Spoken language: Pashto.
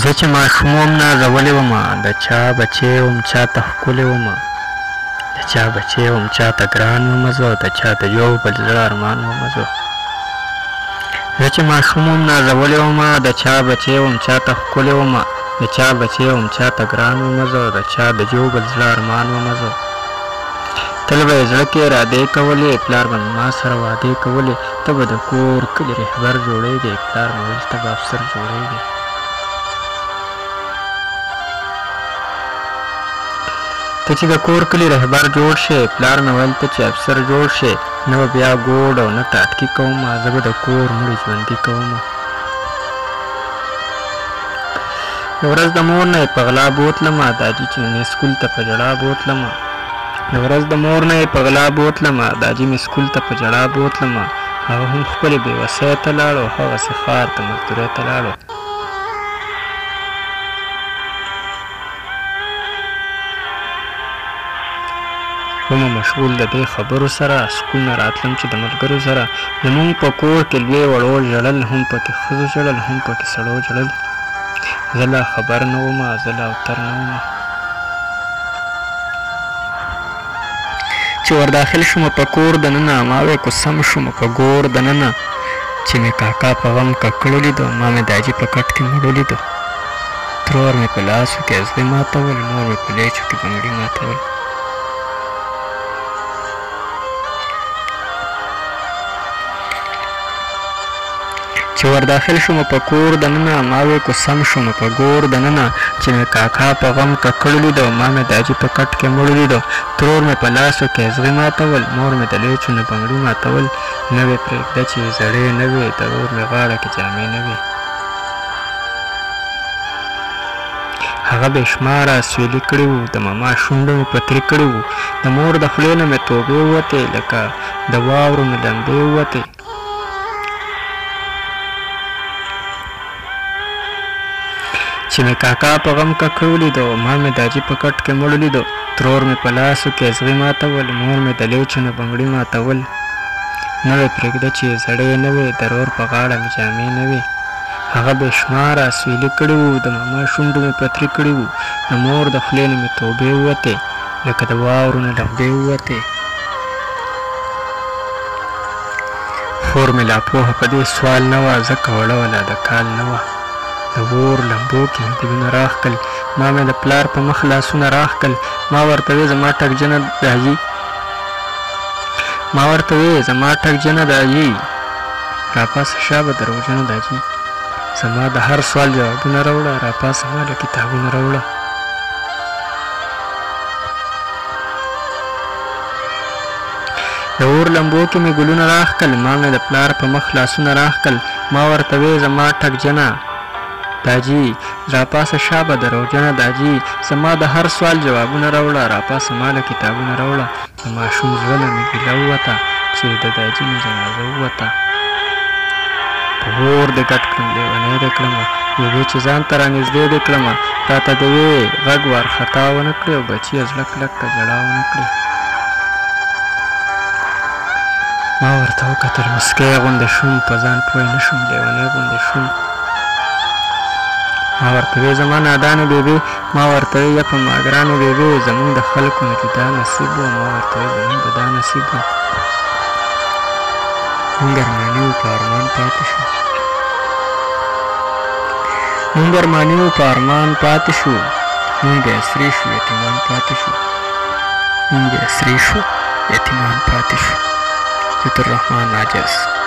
زه چې ماشوم وم نازولی ومه د چا بچی وم چاته ښکلی ومه د چا بچی وم چاته ګران ومه زه د چا د یو بل زړه ارمان ومه زه چې ماشوم وم نازولی ومه د چا بچی وم چاته ښکلی ومه د چا بچی وم چاته ګران ومه زه د چا د یو بل زړه ارمان ومه زه تل به یې زړه کې ارادې کولې پلار به ما سره وعدې کولې ته به د کور کلي رهبر جوړېږې پلار مې ویل ته به افسر جوړېږې ته چې د کور کلي رهبر جوړ شې پلار مې ویل ته چې افسر جوړ شې نه به بیا ګوډ او نه ټاټکي کومه زه به د کور مړي ژوندي کومه یو ورځ د مور نه یې په غلا بوتلمه داجي چې مې سکول ته په ژړا بوتلمه یو ورځ د مور نه یې په غلا بوتلمه داجي مې سکول ته په ژړا بوتلمه هغه هم ښکلې بېوسۍ ته لاړو هغسې ښار ته مزدورۍ ته لاړو ومه مشغول د دې خبرو سره سکول نه راتلم چې د ملګرو سره زمونږ په کور کې لوی وړو ژړل هم پکې ښځو ژړل هم پکې سړو ژړل زه لا خبر نه ومه زه لا اوتر نه ومه چې ورداخل شومه په کور دننه ما وی کوسم شومه په ګور دننه چې مې کاکا په غم ککړو لیدو ما مې داجي په کټ کې مړو لیدو ترور مې په لاسو کې ازغې ماتول مور مې په لیچو کې بنګړي ماتول چې ورداخل شومه په کور دننه ما وی کوسم شومه په ګور دننه چې مې کاکا په غم ککړو لیدو ما مې داجي په کټ کې مړو لیدو ترور مې په لاسو کې ازغې ماتول مور مې د لیچو نه بنګړي ماتول نه وې پرېږده چې زړې نه وې د ورور مې غاړه کې جامې نه وې هغه بې شماره سویلي کړي وو د ماما شونډه مې پتري کړي وو د مور د خولې نه مې توبې ووتې لکه د واورو مې لمبې ووتې چې مې کاکا په غم ککړو لیدو ما مې داجي په کټ کې مړو لیدو ترور مې په لاسو کې ازغې ماتول مور مې د لیچو نه بنګړي ماتول نه وې پرېږده چې زړې نه وې د ورور په غاړه مې جامې نه وې هغه بې شماره سویلي کړي وو د ماما شونډو مې پتري کړي وو د مور د خولې نه مې توبې ووتې لکه د واورو نه لمبې ووتې خور مې لا پوهه په دې سوال نه وه ځکه وړه وه د کال نه وه د اور لمبو کې مې ګلونه راښکل ما مې د پلار په مخ لاسونه راښکل ما ورته وې زما ټکجنه داجي ما ورته وې زما ټکجنه داجي راپاسه شا به دروغجنه داجي زما د هر سوال جوابونه راوړه راپاسه ما له کتابونه راوړه د اور لمبو کې مې ګلونه راښکل ما مې د پلار په مخ لاسونه راښکل ما ورته وې زما ټکجنه داجي راپاسه شا به دروغجنه داجي زما د هر سوال جوابونه راوړه راپاسه ما له کتابونه راوړه د ماشوم زړه نه مې ګیله ووته چې د داجي مې جنازه ووته په اور دې ګډ کړم لیونی دې کړمه یوې چې ځان ته رانږدې دې کړمه راته دې وې غږ وارخطا ونه کړې او بچي یې زړه کلک ته ژړا ونه کړې ما ورته وکتل مسکی غوندې شوم په ځان پوی نه شوم لیونی غوندې شوم ما ورته وې زما نادانې بېبې ما ورته وې یا په ما ګرانې بېبې زمونږ د خلکو نه جدا نصیب و ما ورته وې زمونږ د دا نصیب و مونږ ارماني وو په ارمان پاتې شو مونږ ارماني وو په ارمان پاتې شو مونږ بې اسرې شو یتیمان پاتې شو مونږ بې اسرې شو یتیمان پاتې شو عبدالرحمن عاجز